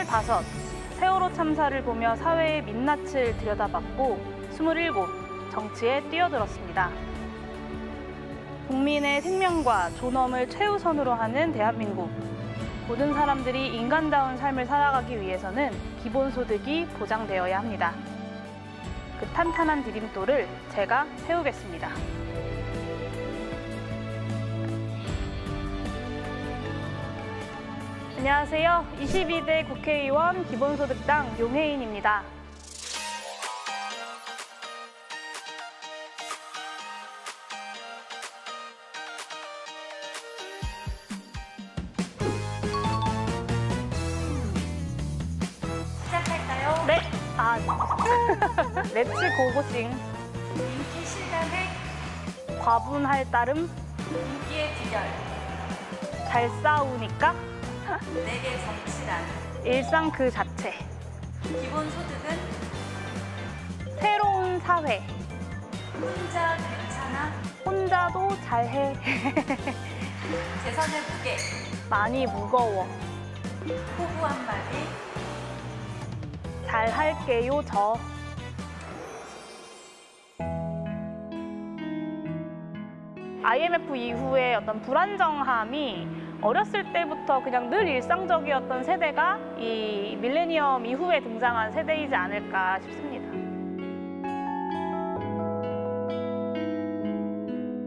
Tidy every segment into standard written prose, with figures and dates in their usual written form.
25, 세월호 참사를 보며 사회의 민낯을 들여다봤고 27, 정치에 뛰어들었습니다. 국민의 생명과 존엄을 최우선으로 하는 대한민국. 모든 사람들이 인간다운 삶을 살아가기 위해서는 기본소득이 보장되어야 합니다. 그 탄탄한 디딤돌을 제가 세우겠습니다. 안녕하세요. 22대 국회의원 기본소득당 용혜인입니다. 시작할까요? 네. 렛츠 고고싱. 인기 실감의 과분할 따름. 인기의 비결. 잘 싸우니까. 내게 정치란. 일상 그 자체. 기본소득은 새로운 사회. 혼자 괜찮아. 혼자도 잘해. 재산의 무게. 많이 무거워. 포부 한마디. 잘할게요 저. IMF 이후에 어떤 불안정함이 어렸을 때부터 그냥 늘 일상적이었던 세대가 이 밀레니엄 이후에 등장한 세대이지 않을까 싶습니다.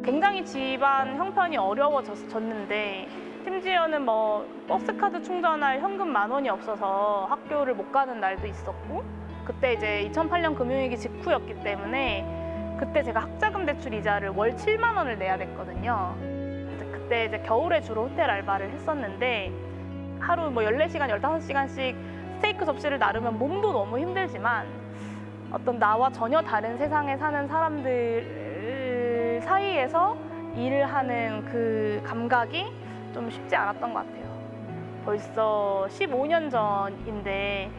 굉장히 집안 형편이 어려워졌는데 심지어는 뭐 버스카드 충전할 현금 10,000원이 없어서 학교를 못 가는 날도 있었고, 그때 이제 2008년 금융위기 직후였기 때문에 그때 제가 학자금 대출 이자를 월 7만 원을 내야 됐거든요. 그때 이제 겨울에 주로 호텔 알바를 했었는데 하루 뭐 14시간, 15시간씩 스테이크 접시를 나르면 몸도 너무 힘들지만 어떤 나와 전혀 다른 세상에 사는 사람들 사이에서 일을 하는 그 감각이 좀 쉽지 않았던 것 같아요. 벌써 15년 전인데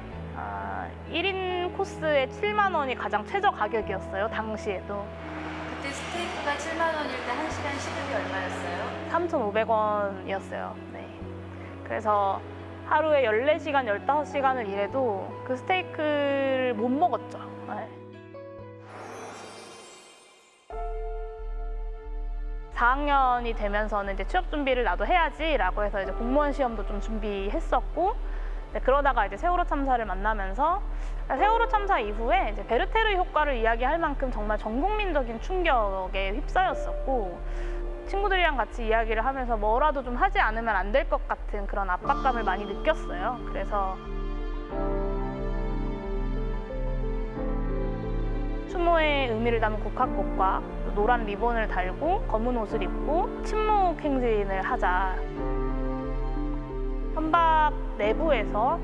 1인 코스에 7만 원이 가장 최저 가격이었어요, 당시에도. 그때 스테이크가 7만 원일 때 1시간 시급이 얼마였어요? 3,500원이었어요. 네. 그래서 하루에 14시간, 15시간을 일해도 그 스테이크를 못 먹었죠. 네. 4학년이 되면서는 이제 취업 준비를 나도 해야지라고 해서 이제 공무원 시험도 좀 준비했었고, 네, 그러다가 이제 세월호 참사를 만나면서 세월호 참사 이후에 이제 베르테르 효과를 이야기할 만큼 정말 전 국민적인 충격에 휩싸였었고, 친구들이랑 같이 이야기를 하면서 뭐라도 좀 하지 않으면 안 될 것 같은 그런 압박감을 많이 느꼈어요. 그래서 추모의 의미를 담은 국화꽃과 노란 리본을 달고 검은 옷을 입고 침묵 행진을 하자. 현박 내부에서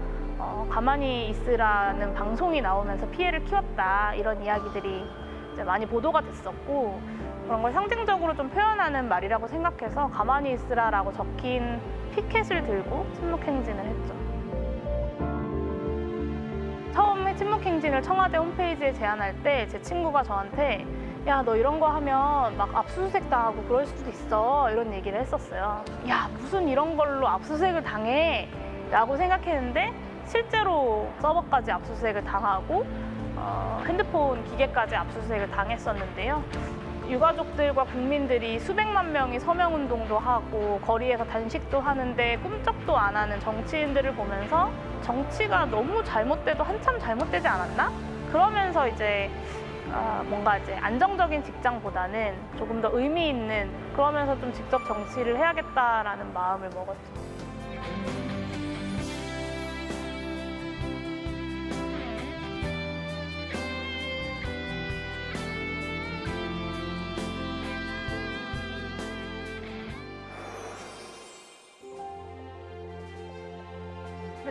가만히 있으라는 방송이 나오면서 피해를 키웠다, 이런 이야기들이 이제 많이 보도가 됐었고, 그런 걸 상징적으로 좀 표현하는 말이라고 생각해서 가만히 있으라라고 적힌 피켓을 들고 침묵 행진을 했죠. 처음에 침묵 행진을 청와대 홈페이지에 제안할 때 제 친구가 저한테 야, 너 이런 거 하면 막 압수수색 당하고 그럴 수도 있어, 이런 얘기를 했었어요. 야, 무슨 이런 걸로 압수수색을 당해? 라고 생각했는데 실제로 서버까지 압수수색을 당하고 핸드폰 기계까지 압수수색을 당했었는데요. 유가족들과 국민들이 수백만 명이 서명운동도 하고 거리에서 단식도 하는데 꿈쩍도 안 하는 정치인들을 보면서 정치가 너무 잘못돼도 한참 잘못되지 않았나? 그러면서 이제 뭔가 이제 안정적인 직장보다는 조금 더 의미 있는, 그러면서 좀 직접 정치를 해야겠다라는 마음을 먹었죠.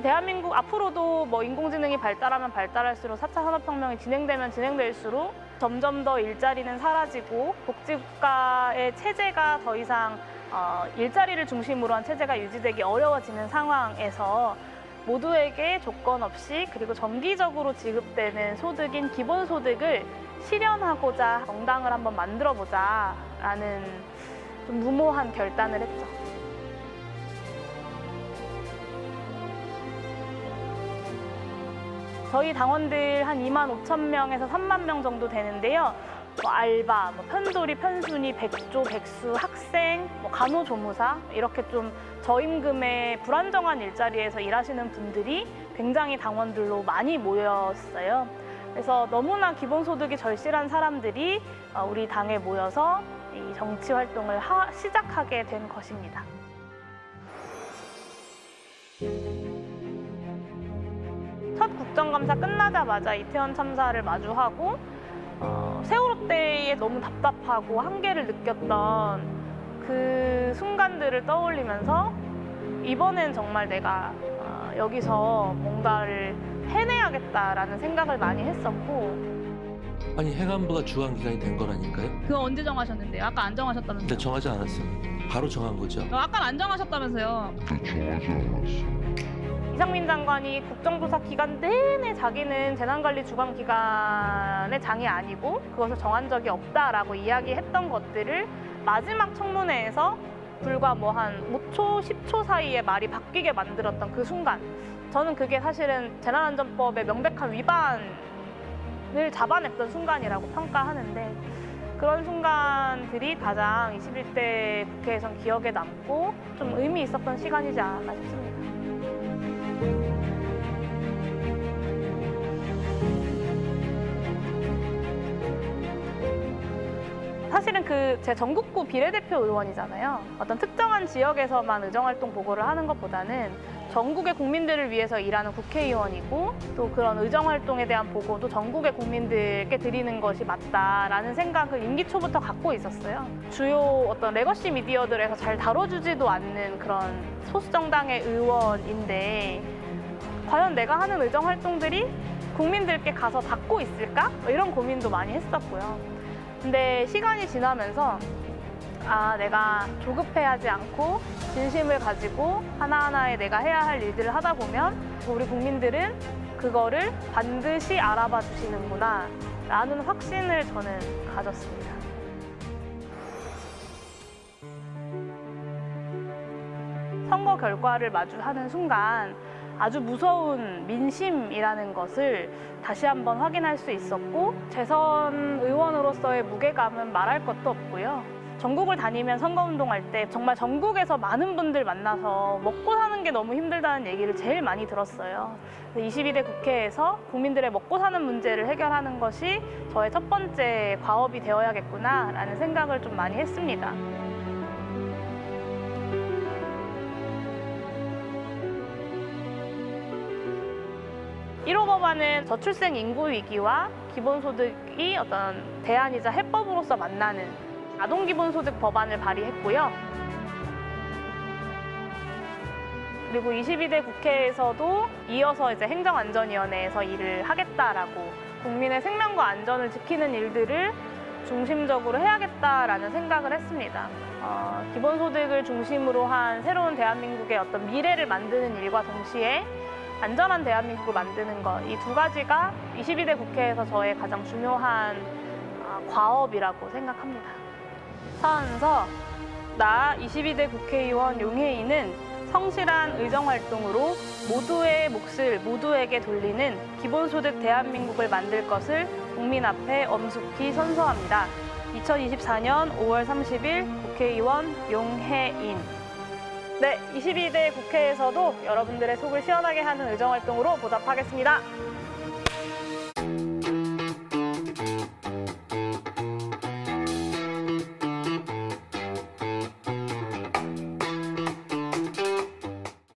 대한민국 앞으로도 뭐 인공지능이 발달하면 발달할수록 4차 산업혁명이 진행되면 진행될수록 점점 더 일자리는 사라지고 복지국가의 체제가 더 이상 일자리를 중심으로 한 체제가 유지되기 어려워지는 상황에서 모두에게 조건 없이 그리고 정기적으로 지급되는 소득인 기본소득을 실현하고자 정당을 한번 만들어보자라는 좀 무모한 결단을 했죠. 저희 당원들 한 25,000명에서 30,000명 정도 되는데요. 뭐 알바, 뭐 편돌이, 편순이, 백조, 백수, 학생, 뭐 간호조무사 이렇게 좀 저임금의 불안정한 일자리에서 일하시는 분들이 굉장히 당원들로 많이 모였어요. 그래서 너무나 기본소득이 절실한 사람들이 우리 당에 모여서 이 정치 활동을 시작하게 된 것입니다. 첫 국정감사 끝나자마자 이태원 참사를 마주하고 세월호 때에 너무 답답하고 한계를 느꼈던 그 순간들을 떠올리면서 이번엔 정말 내가 여기서 뭔가를 해내야겠다라는 생각을 많이 했었고. 아니 행안부가 주관기관이 된 거라니까요. 그거 언제 정하셨는데요? 아까 안 정하셨다면서요? 근데 정하지 않았어요. 바로 정한 거죠. 아까 안 정하셨다면서요? 이상민 장관이 국정조사 기간 내내 자기는 재난관리 주관기관의 장이 아니고 그것을 정한 적이 없다라고 이야기했던 것들을 마지막 청문회에서 불과 뭐 한 5초, 10초 사이에 말이 바뀌게 만들었던 그 순간, 저는 그게 사실은 재난안전법의 명백한 위반을 잡아냈던 순간이라고 평가하는데, 그런 순간들이 가장 21대 국회에선 기억에 남고 좀 의미 있었던 시간이지 않았나 싶습니다. 사실은 제 전국구 비례대표 의원이잖아요. 어떤 특정한 지역에서만 의정활동 보고를 하는 것보다는 전국의 국민들을 위해서 일하는 국회의원이고, 또 그런 의정활동에 대한 보고도 전국의 국민들께 드리는 것이 맞다라는 생각을 임기 초부터 갖고 있었어요. 주요 어떤 레거시 미디어들에서 잘 다뤄주지도 않는 그런 소수정당의 의원인데 과연 내가 하는 의정활동들이 국민들께 가서 닿고 있을까? 이런 고민도 많이 했었고요. 근데 시간이 지나면서 내가 조급해하지 않고 진심을 가지고 하나하나의 내가 해야 할 일들을 하다 보면 우리 국민들은 그거를 반드시 알아봐 주시는구나 라는 확신을 저는 가졌습니다. 선거 결과를 마주하는 순간 아주 무서운 민심이라는 것을 다시 한번 확인할 수 있었고, 재선 의원으로서의 무게감은 말할 것도 없고요. 전국을 다니면 선거운동할 때 정말 전국에서 많은 분들 만나서 먹고 사는 게 너무 힘들다는 얘기를 제일 많이 들었어요. 22대 국회에서 국민들의 먹고 사는 문제를 해결하는 것이 저의 첫 번째 과업이 되어야겠구나라는 생각을 좀 많이 했습니다. 1호 법안은 저출생 인구 위기와 기본소득이 어떤 대안이자 해법으로서 만나는 아동기본소득 법안을 발의했고요. 그리고 22대 국회에서도 이어서 이제 행정안전위원회에서 일을 하겠다라고, 국민의 생명과 안전을 지키는 일들을 중심적으로 해야겠다라는 생각을 했습니다. 기본소득을 중심으로 한 새로운 대한민국의 어떤 미래를 만드는 일과 동시에 안전한 대한민국을 만드는 것, 이 두 가지가 22대 국회에서 저의 가장 중요한 과업이라고 생각합니다. 서은서, 나 22대 국회의원 용혜인은 성실한 의정활동으로 모두의 몫을 모두에게 돌리는 기본소득 대한민국을 만들 것을 국민 앞에 엄숙히 선서합니다. 2024년 5월 30일 국회의원 용혜인. 네, 22대 국회에서도 여러분들의 속을 시원하게 하는 의정활동으로 보답하겠습니다.